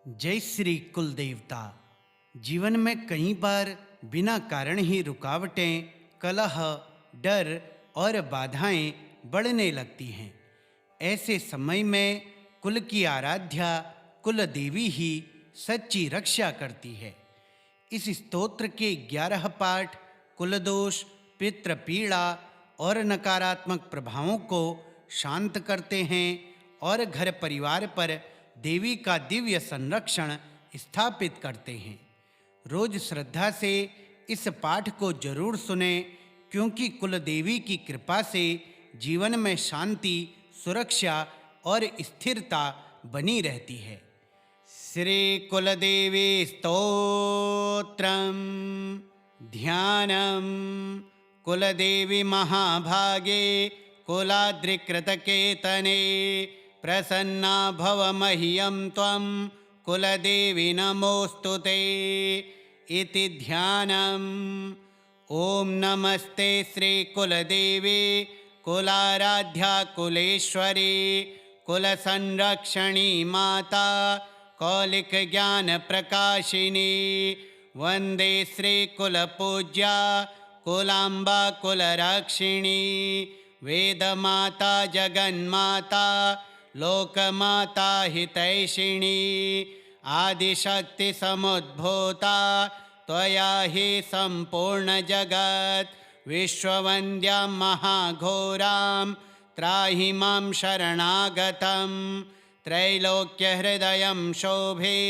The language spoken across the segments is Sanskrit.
जय श्री कुल देवता। जीवन में कई बार बिना कारण ही रुकावटें, कलह, डर और बाधाएं बढ़ने लगती हैं। ऐसे समय में कुल की आराध्या कुल देवी ही सच्ची रक्षा करती है। इस स्तोत्र के 11 पाठ कुल दोष, पितृ पीड़ा और नकारात्मक प्रभावों को शांत करते हैं और घर परिवार पर देवी का दिव्य संरक्षण स्थापित करते हैं। रोज श्रद्धा से इस पाठ को जरूर सुने, क्योंकि कुल देवी की कृपा से जीवन में शांति, सुरक्षा और स्थिरता बनी रहती है। श्री कुलदेवी स्तोत्रम। ध्यानम। कुलदेवी महाभागे कुलाद्रिकृतकेतने प्रसन्ना भव मह्यं त्वं कुलदेवी नमोस्तुते इति ध्यानम्। ओम नमस्ते श्री कुलदेवी कुलाराध्या कुलेश्वरी कुलसंरक्षणी माता कौलिक ज्ञान प्रकाशिनी वंदे श्री कुलपूज्या कुलांबा कुलरक्षिणी वेदमाता जगन्माता लोकमाता हितैषिणी आदिशक्ति समुद्भूता त्वया हि संपूर्ण जगत् विश्ववन्द्यां महाघोरां त्राहि मां शरणागतं त्रैलोक्यहृदयं शोभे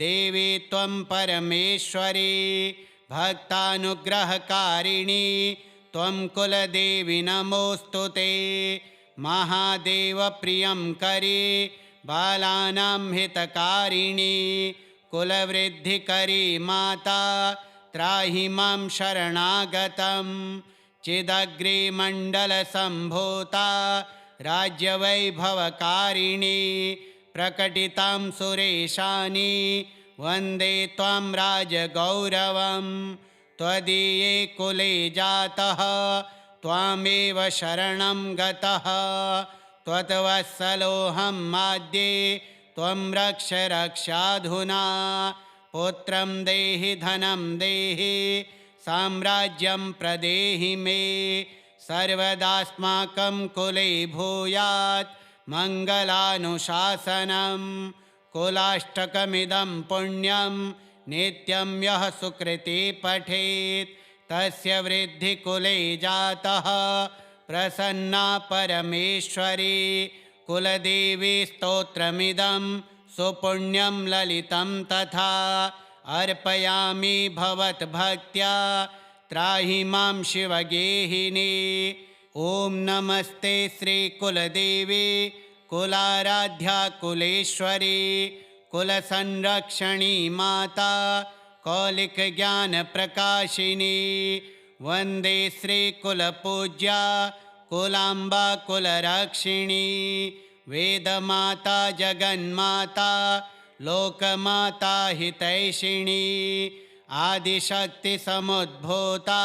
देवी त्वं परमेश्वरी भक्तानुग्रहकारिणी त्वं कुलदेवी नमोस्तुते महादेव प्रियं करी बालानां हितकारिणी कुलवृद्धिकरी माता त्राहि मां शरणागतं चिदग्रिमण्डलसम्भूता राज्यवैभवकारिणी प्रकटितां सुरेशानी वन्दे त्वां राजगौरवं त्वदीये कुले जातः त्वामेव शरणं गतः त्वद्वत्सलोऽहं माद्ये त्वं रक्ष रक्षाधुना पुत्रं देहि धनं देहि साम्राज्यं प्रदेहि मे सर्वदास्माकं कुले भूयात् मङ्गलानुशासनं कुलाष्टकमिदं पुण्यं नित्यं यः सुकृति पठेत् तस्य वृद्धिकुले जातः प्रसन्ना परमेश्वरी कुलदेवी स्तोत्रमिदं सुपुण्यं ललितं तथा अर्पयामि भवद्भक्त्या त्राहि मां शिवगेहिनी। ओम नमस्ते श्री कुलदेवी कुलाराध्या कुलेश्वरी कुलसंरक्षणी माता कौलिक ज्ञान प्रकाशिनी वंदे श्री कुलपूज्या कुलांबा कुलरक्षिणी वेदमाता जगन्माता लोकमाता हितैषिणी आदिशक्ति समुद्भूता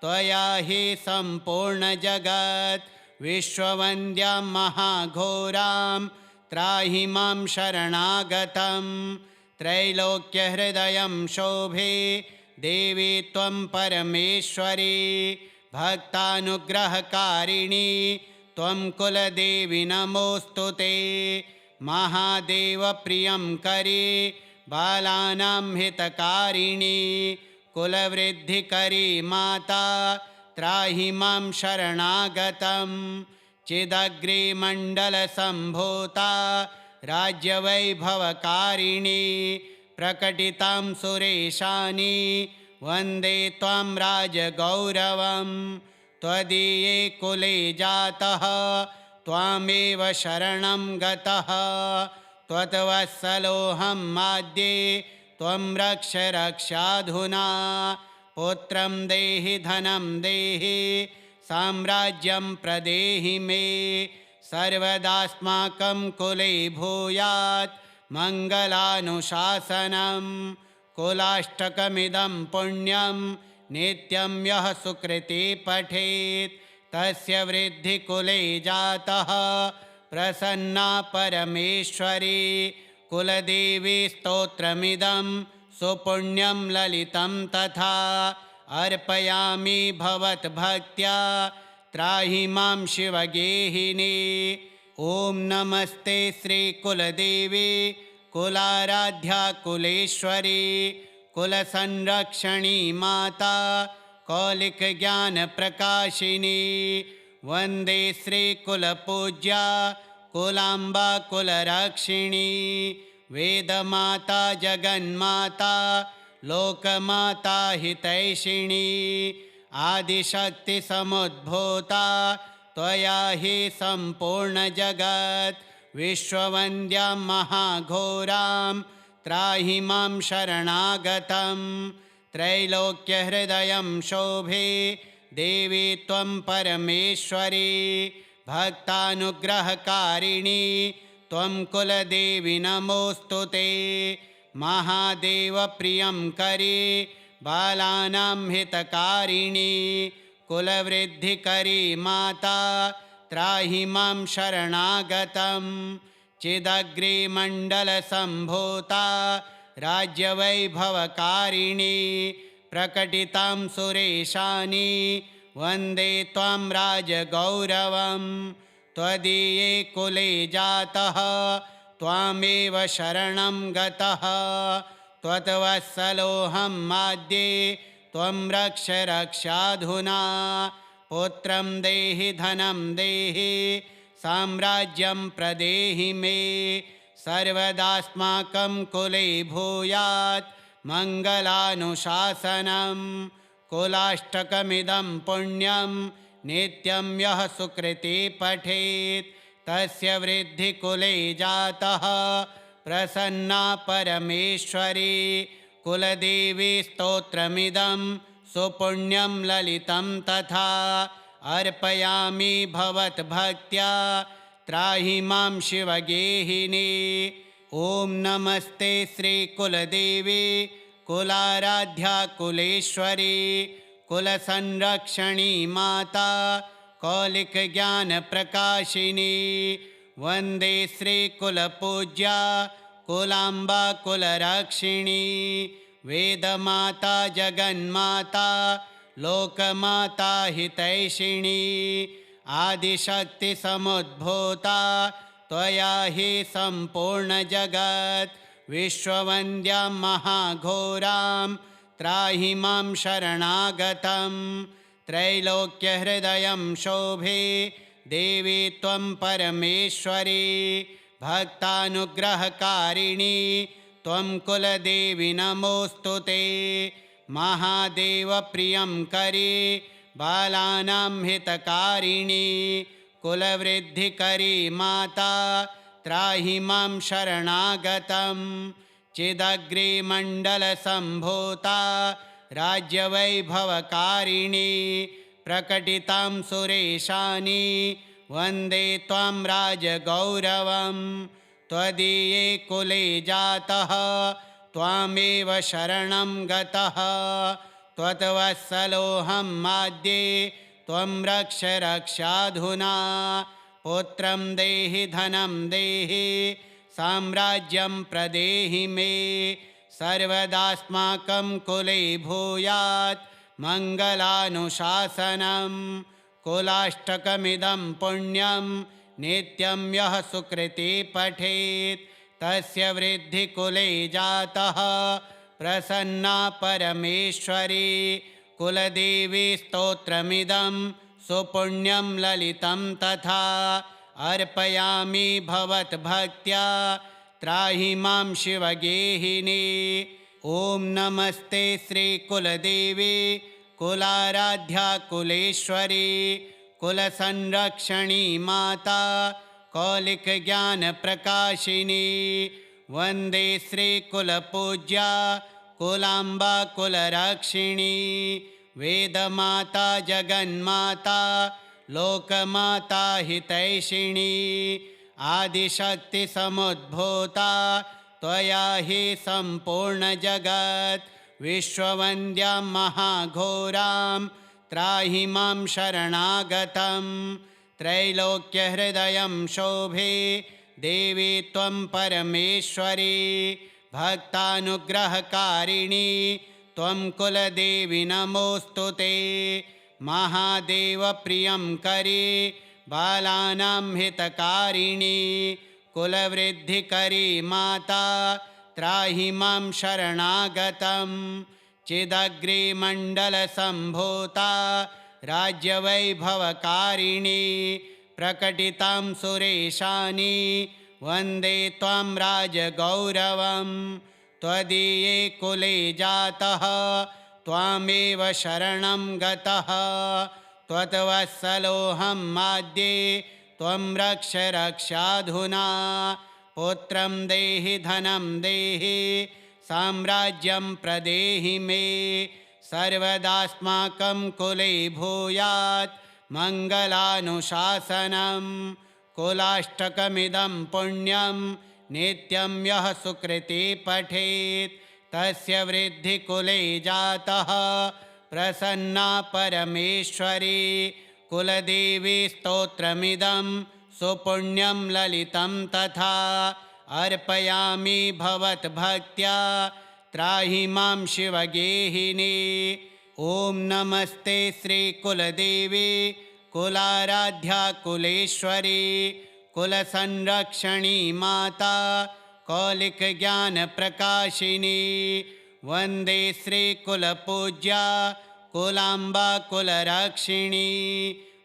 त्वया हि संपूर्ण जगत् विश्ववन्द्यां महाघोरां त्राहि मां शरणागतं त्रैलोक्यहृदयं शोभे देवी त्वं परमेश्वरी भक्तानुग्रहकारिणी त्वं कुलदेवी नमोस्तुते महादेव प्रियं करी बालानां हितकारिणी कुलवृद्धिकरी माता त्राहि मां शरणागतं चिदग्रिमण्डलसम्भूता राज्यवैभवकारिणी प्रकटितां सुरेशानी वन्दे त्वां राजगौरवं त्वदीये कुले जातः त्वामेव शरणं गतः त्वद्वत्सलोऽहं माद्ये त्वं रक्ष रक्षाधुना पुत्रं देहि धनं देहि साम्राज्यं प्रदेहि मे सर्वदास्माकं कुले भूयात् मङ्गलानुशासनं कुलाष्टकमिदं पुण्यं नित्यं यः सुकृति पठेत् तस्य वृद्धिकुले जातः प्रसन्ना परमेश्वरी कुलदेवी स्तोत्रमिदं सुपुण्यं ललितं तथा अर्पयामि भवद्भक्त्या त्राहि मां शिवगेहिनी। ॐ नमस्ते श्रीकुलदेवी कुलाराध्या कुलेश्वरी कुलसंरक्षणी माता कौलिकज्ञानप्रकाशिनी। वन्दे श्रीकुलपूज्या कुलाम्बा कुलरक्षिणी वेदमाता जगन्माता लोकमाता हितैषिणी। आदिशक्तिसमुद्भूता त्वया हि सम्पूर्णजगत् विश्ववन्द्यां महाघोरां त्राहि मां शरणागतं। त्रैलोक्यहृदयं शोभे देवी त्वं परमेश्वरी भक्तानुग्रहकारिणी त्वं कुलदेवी नमोऽस्तु ते। महादेवप्रियं करी बालानां हितकारिणी कुलवृद्धिकरी माता त्राहि मां शरणागतं। चिदग्रिमण्डलसम्भूता राज्यवैभवकारिणी प्रकटितां सुरेशानि वन्दे त्वां राजगौरवं। त्वदीये कुले जातः त्वामेव शरणं गतः त्वद्वत्सलोऽहं माद्ये त्वं रक्ष रक्षाधुना। पुत्रं देहि धनं देहि साम्राज्यं प्रदेहि मे सर्वदास्माकं कुले भूयात् मङ्गलानुशासनं। कुलाष्टकमिदं पुण्यं नित्यं यः सुकृती पठेत् तस्य वृद्धिकुले जातः प्रसन्ना परमेश्वरी। कुलदेवी स्तोत्रमिदं सुपुण्यं ललितं तथा अर्पयामि भवद्भक्त्या त्राहि मां शिवगेहिनी। ॐ नमस्ते श्रीकुलदेवी कुलाराध्या कुलेश्वरी कुलसंरक्षणी माता कौलिकज्ञानप्रकाशिनी। वन्दे श्रीकुलपूज्या कुलाम्बा कुलरक्षिणी वेदमाता जगन्माता लोकमाता हितैषिणी। आदिशक्तिसमुद्भूता त्वया हि सम्पूर्णजगत् विश्ववन्द्यां महाघोरां त्राहि मां शरणागतं। त्रैलोक्यहृदयं शोभे देवी त्वं परमेश्वरी भक्तानुग्रहकारिणी त्वं कुलदेवी नमोऽस्तु ते। महादेवप्रियं करी बालानां हितकारिणी कुलवृद्धिकरी माता त्राहि मां शरणागतं। चिदग्रिमण्डलसम्भूता राज्यवैभवकारिणी प्रकटितां सुरेशानि वन्दे त्वां राजगौरवं। त्वदीये कुले जातः त्वामेव शरणं गतः त्वद्वत्सलोऽहं माद्ये त्वं रक्ष रक्षाधुना। पुत्रं देहि धनं देहि साम्राज्यं प्रदेहि मे सर्वदास्माकं कुले भूयात् मङ्गलानुशासनं। कुलाष्टकमिदं पुण्यं नित्यं यः सुकृती पठेत् तस्य वृद्धिकुले जातः प्रसन्ना परमेश्वरी। कुलदेवी स्तोत्रमिदं सुपुण्यं ललितं तथा अर्पयामि भवद्भक्त्या त्राहि मां शिवगेहिनी। ॐ नमस्ते श्रीकुलदेवी कुलाराध्या कुलेश्वरी कुलसंरक्षणी माता कौलिकज्ञानप्रकाशिनी। वन्दे श्रीकुलपूज्या कुलाम्बा कुलरक्षिणी वेदमाता जगन्माता लोकमाता हितैषिणी। आदिशक्तिसमुद्भूता त्वया हि सम्पूर्णजगत् विश्ववन्द्यां महाघोरां त्राहि मां शरणागतं। त्रैलोक्यहृदयं शोभे देवी त्वं परमेश्वरी भक्तानुग्रहकारिणी त्वं कुलदेवी नमोऽस्तु ते। महादेवप्रियं करी बालानां हितकारिणी कुलवृद्धिकरी माता त्राहि मां शरणागतं। चिदग्रिमण्डलसम्भूता राज्यवैभवकारिणी प्रकटितां सुरेशानि वन्दे त्वां राजगौरवं। त्वदीये कुले जातः त्वामेव शरणं गतः त्वद्वत्सलोऽहं माद्ये त्वं रक्ष रक्षाधुना। पुत्रं देहि धनं देहि साम्राज्यं प्रदेहि मे सर्वदास्माकं कुले भूयात् मङ्गलानुशासनं। कुलाष्टकमिदं पुण्यं नित्यं यः सुकृति पठेत् तस्य वृद्धिकुले जातः प्रसन्ना परमेश्वरी। कुलदेवी स्तोत्रमिदं सुपुण्यं ललितं तथा अर्पयामि भवद्भक्त्या त्राहि मां शिवगेहिनी। ॐ नमस्ते श्रीकुलदेवी कुलाराध्या कुलेश्वरी कुलसंरक्षणी माता कौलिकज्ञानप्रकाशिनी। वन्दे श्रीकुलपूज्या कुलाम्बा कुलरक्षिणी।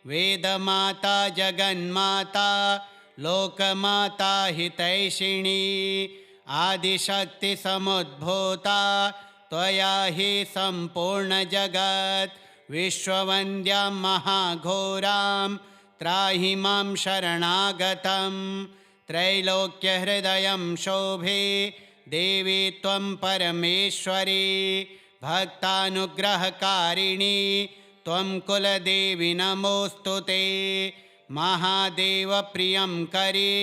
वेदमाता जगन्माता लोकमाता हितैषिणी। आदिशक्तिसमुद्भूता त्वया हि सम्पूर्णजगत्। विश्ववन्द्यां महाघोरां त्राहि मां शरणागतं। त्रैलोक्यहृदयं शोभे देवी त्वं परमेश्वरी भक्तानुग्रहकारिणी त्वं कुलदेवी नमोऽस्तु ते। महादेवप्रियं करी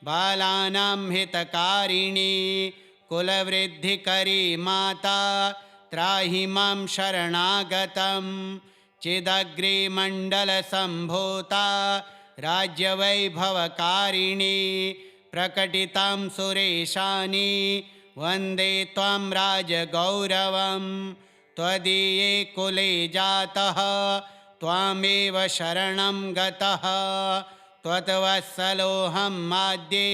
बालानां हितकारिणी कुलवृद्धिकरी माता त्राहि मां शरणागतं। चिदग्रिमण्डलसम्भूता राज्यवैभवकारिणी प्रकटितां सुरेशानि वन्दे त्वां राजगौरवं। त्वदीये कुले जातः त्वामेव शरणं गतः त्वद्वत्सलोऽहं माद्ये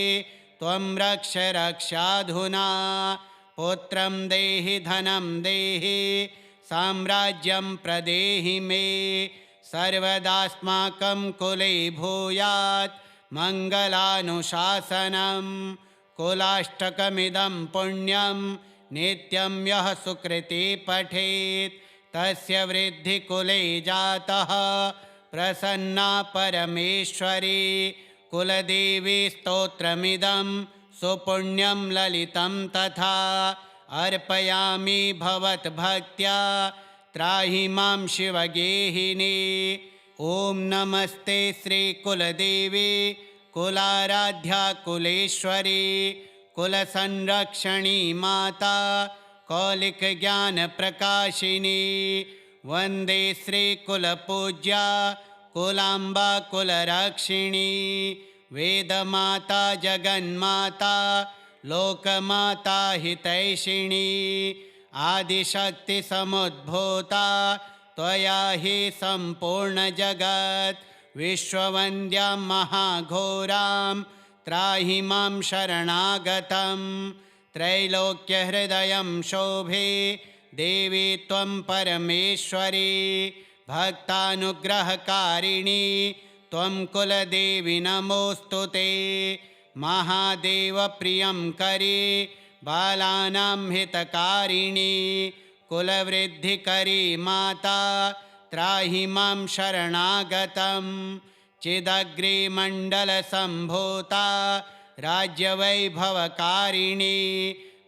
त्वं रक्ष रक्षाधुना। पुत्रं देहि धनं देहि साम्राज्यं प्रदेहि मे सर्वदास्माकं कुले भूयात् मङ्गलानुशासनं। कुलाष्टकमिदं पुण्यं नित्यं यः सुकृति पठेत् तस्य वृद्धिकुले जातः प्रसन्ना परमेश्वरी। कुलदेवी स्तोत्रमिदं सुपुण्यं ललितं तथा अर्पयामि भवद्भक्त्या त्राहि मां शिवगेहिनी। ॐ नमस्ते श्रीकुलदेवी कुलाराध्या कुलेश्वरी कुलसंरक्षणी माता कौलिकज्ञानप्रकाशिनी। वन्दे श्रीकुलपूज्या कुलाम्बा कुलरक्षिणी। वेदमाता जगन्माता लोकमाता हितैषिणी। आदिशक्तिसमुद्भूता त्वया हि सम्पूर्णजगत्। विश्ववन्द्यां महाघोरां त्राहि मां शरणागतं। त्रैलोक्यहृदयं शोभे देवी त्वं परमेश्वरी भक्तानुग्रहकारिणी त्वं कुलदेवी नमोऽस्तु ते। महादेवप्रियं करी बालानां हितकारिणी कुलवृद्धिकरी माता त्राहि मां शरणागतं। चिदग्रिमण्डलसम्भूता राज्यवैभवकारिणी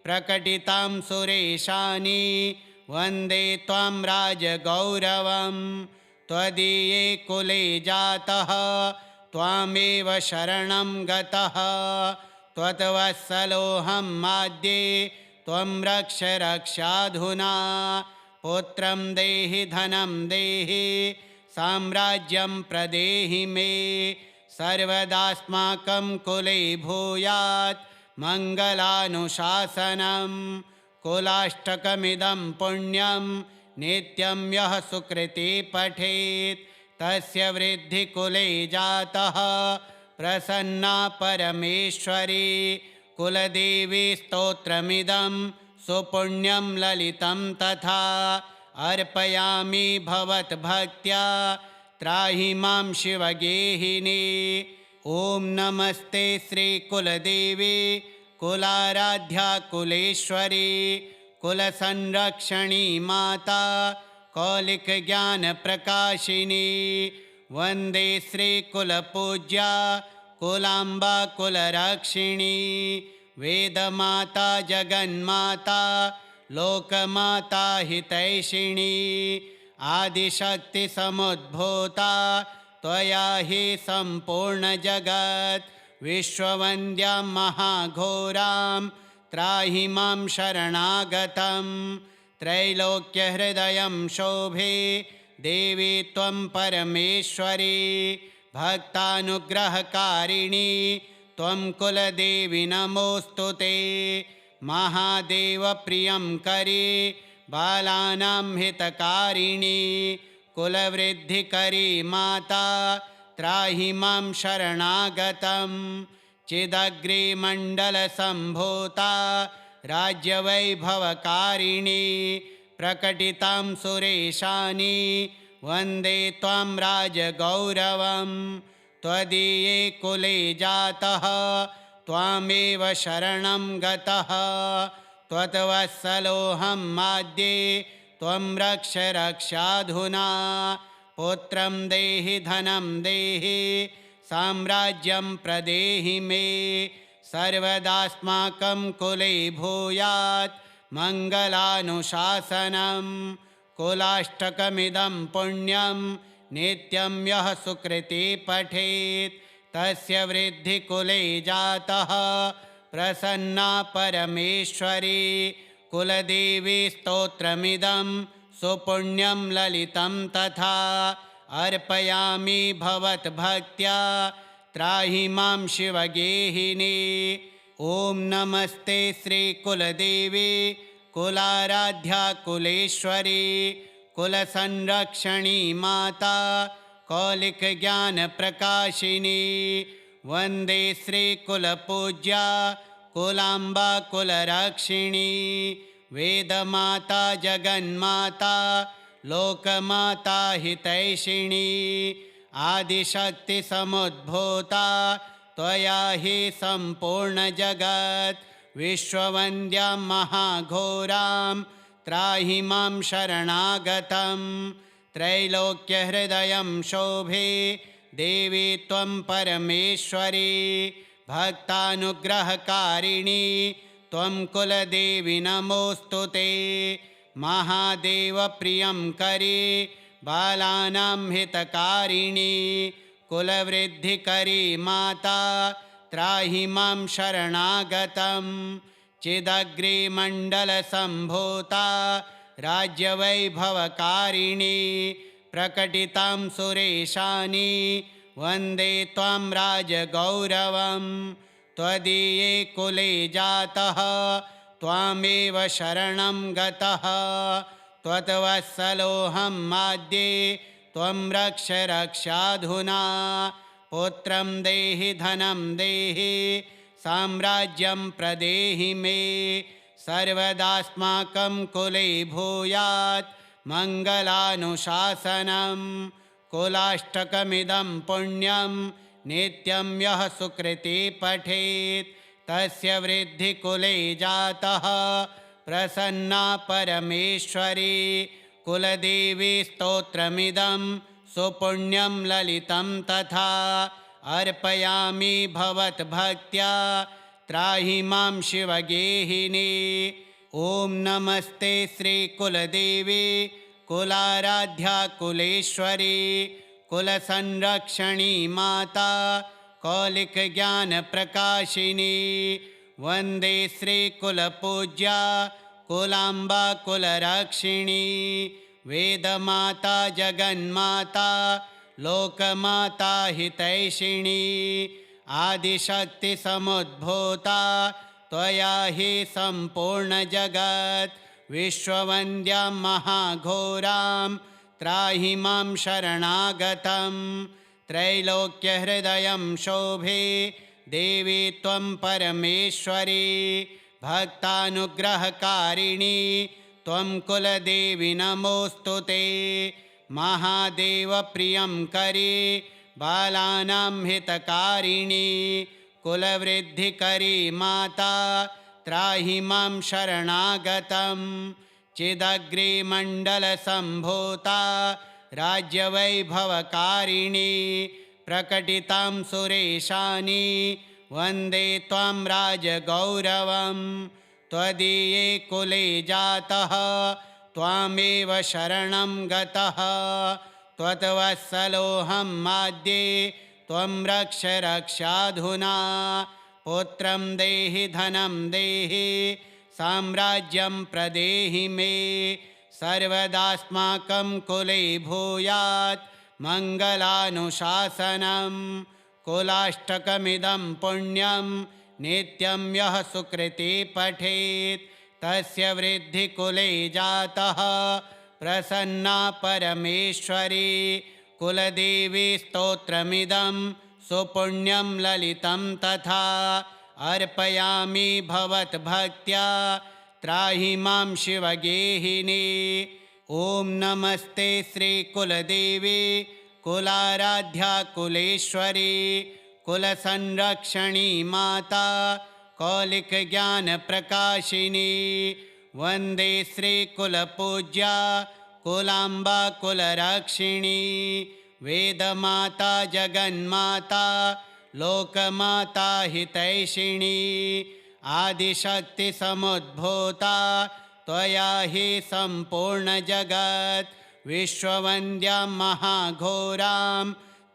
प्रकटितां सुरेशानि वन्दे त्वां राजगौरवं। त्वदीये कुले जातः त्वामेव शरणं गतः त्वद्वत्सलोऽहं माद्ये त्वं रक्ष रक्षाधुना। पुत्रं देहि धनं देहि साम्राज्यं प्रदेहि मे सर्वदास्माकं कुले भूयात् मङ्गलानुशासनं। कुलाष्टकमिदं पुण्यं नित्यं यः सुकृति पठेत् तस्य वृद्धिकुले जातः प्रसन्ना परमेश्वरी। कुलदेवी स्तोत्रमिदं सुपुण्यं ललितं तथा अर्पयामि भवद्भक्त्या त्राहि मां शिवगेहिनी। ॐ नमस्ते श्रीकुलदेवी कुलाराध्या कुलेश्वरी कुलसंरक्षणी माता कौलिकज्ञानप्रकाशिनी। वन्दे श्रीकुलपूज्या कुलाम्बा कुलरक्षिणी। वेदमाता जगन्माता लोकमाता हितैषिणी। आदिशक्तिसमुद्भूता त्वया हि सम्पूर्णजगत्। विश्ववन्द्यां महाघोरां त्राहि मां शरणागतं। त्रैलोक्यहृदयं शोभे देवी त्वं परमेश्वरी। भक्तानुग्रहकारिणी त्वं कुलदेवी नमोऽस्तु ते। महादेवप्रियं करी बालानां हितकारिणी। कुलवृद्धिकरी माता त्राहि मां शरणागतं। चिदग्रिमण्डलसम्भूता राज्यवैभवकारिणी। प्रकटितां सुरेशानी वन्दे त्वां राजगौरवं। त्वदीये कुले जातः त्वामेव शरणं गतः। त्वद्वत्सलोऽहं माद्ये त्वं रक्ष रक्षाधुना। पुत्रं देहि धनं देहि साम्राज्यं प्रदेहि मे। सर्वदास्माकं कुले भूयात् मङ्गलानुशासनं। कुलाष्टकमिदं पुण्यं नित्यं यः सुकृति पठेत् तस्य वृद्धिकुले जातः प्रसन्ना परमेश्वरी। कुलदेवी स्तोत्रमिदं सुपुण्यं ललितं तथा अर्पयामि भवद्भक्त्या त्राहि मां शिवगेहिनी। ॐ नमस्ते श्रीकुलदेवी कुलाराध्या कुलेश्वरी कुलसंरक्षणी माता कौलिकज्ञानप्रकाशिनी। वन्दे श्रीकुलपूज्या कुलाम्बा कुलरक्षिणी। वेदमाता जगन्माता लोकमाता हितैषिणी। आदिशक्तिसमुद्भूता त्वया हि सम्पूर्णजगत्। विश्ववन्द्यां महाघोरां त्राहि मां शरणागतं। त्रैलोक्यहृदयं शोभे देवी त्वं परमेश्वरी। भक्तानुग्रहकारिणी त्वं कुलदेवी नमोऽस्तु ते। महादेवप्रियं करी बालानां हितकारिणी। कुलवृद्धिकरी माता त्राहि मां शरणागतं। चिदग्रिमण्डलसम्भूता राज्यवैभवकारिणी। प्रकटितां सुरेशानी वन्दे त्वां राजगौरवं। त्वदीये कुले जातः त्वामेव शरणं गतः। त्वद्वत्सलोऽहं माद्ये त्वं रक्ष रक्षाधुना। पुत्रं देहि धनं देहि साम्राज्यं प्रदेहि मे। सर्वदास्माकं कुले भूयात् मङ्गलानुशासनं। कुलाष्टकमिदं पुण्यं नित्यं यः सुकृति पठेत् तस्य वृद्धिकुले जातः प्रसन्ना परमेश्वरी। कुलदेवी स्तोत्रमिदं सुपुण्यं ललितं तथा अर्पयामि भवद्भक्त्या त्राहि मां शिवगेहिनी। ॐ नमस्ते श्रीकुलदेवी कुलाराध्या कुलेश्वरी कुलसंरक्षणी माता कौलिकज्ञानप्रकाशिनी। वन्दे श्रीकुलपूज्या कुलाम्बा कुलरक्षिणी। वेदमाता जगन्माता लोकमाता हितैषिणी आदिशक्ति समुद्भूता त्वया हि सम्पूर्ण जगत् विश्ववन्द्यां महाघोरां त्राहि मां शरणागतं त्रैलोक्यहृदयं शोभे देवी त्वं परमेश्वरी भक्तानुग्रहकारिणी त्वं कुलदेवी नमोऽस्तु ते महादेवप्रियं करी बालानां हितकारिणी कुलवृद्धिकरी माता त्राहि मां शरणागतं चिदग्रिमण्डलसम्भूता राज्यवैभवकारिणी प्रकटितां सुरेशानि वन्दे त्वां राजगौरवं त्वदीये कुले जातः त्वामेव शरणं गतः त्वद्वत्सलोऽहं माद्ये त्वं रक्ष रक्षाधुना पुत्रं देहि धनं देहि साम्राज्यं प्रदेहि मे सर्वदास्माकं कुले भूयात् मङ्गलानुशासनं कुलाष्टकमिदं पुण्यं नित्यं यः सुकृति पठेत् तस्य वृद्धिकुले जातः प्रसन्ना परमेश्वरी कुलदेवी स्तोत्रमिदं सुपुण्यं ललितं तथा अर्पयामि भवद्भक्त्या त्राहि मां शिवगेहिनी ॐ नमस्ते श्रीकुलदेवी कुलाराध्या कुलेश्वरी कुलसंरक्षणी माता कौलिकज्ञानप्रकाशिनी वन्दे श्रीकुलपूज्या कुलाम्बा कुलरक्षिणी वेदमाता जगन्माता लोकमाता हितैषिणी आदिशक्तिसमुद्भूता त्वया हि सम्पूर्णजगत् विश्ववन्द्यां महाघोरां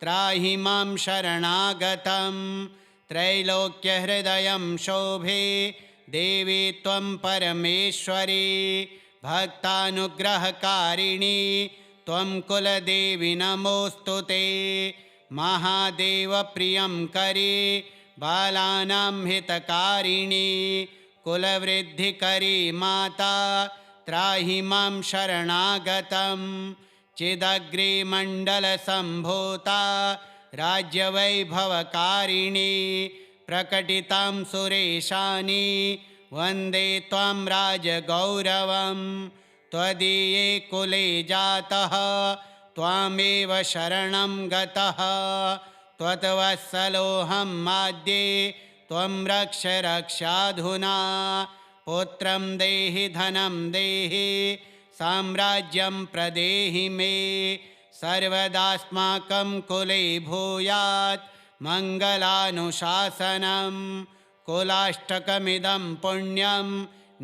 त्राहि मां शरणागतं त्रैलोक्यहृदयं शोभे देवी त्वं परमेश्वरी भक्तानुग्रहकारिणी त्वं कुलदेवी नमोऽस्तु ते महादेवप्रियं करी बालानां हितकारिणी कुलवृद्धिकरी माता त्राहि मां शरणागतं चिदग्रिमण्डलसम्भूता राज्यवैभवकारिणी प्रकटितां सुरेशानि वन्दे त्वां राजगौरवं त्वदीये कुले जातः त्वामेव शरणं गतः त्वद्वत्सलोऽहं माद्ये त्वं रक्ष रक्षाधुना पुत्रं देहि धनं देहि साम्राज्यं प्रदेहि मे सर्वदास्माकं कुले भूयात् मङ्गलानुशासनं कुलाष्टकमिदं पुण्यं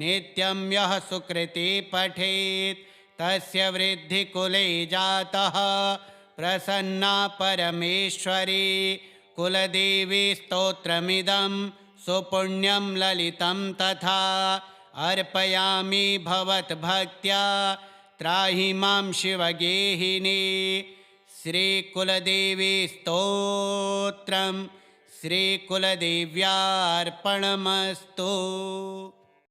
नित्यं यः सुकृति पठेत् तस्य वृद्धिकुले जातः प्रसन्ना परमेश्वरी कुलदेवी स्तोत्रमिदं सुपुण्यं ललितं तथा अर्पयामि भवद्भक्त्या त्राहि मां शिवगेहिनी श्रीकुलदेवी स्तोत्रम् श्रीकुलदेव्यार्पणमस्तु।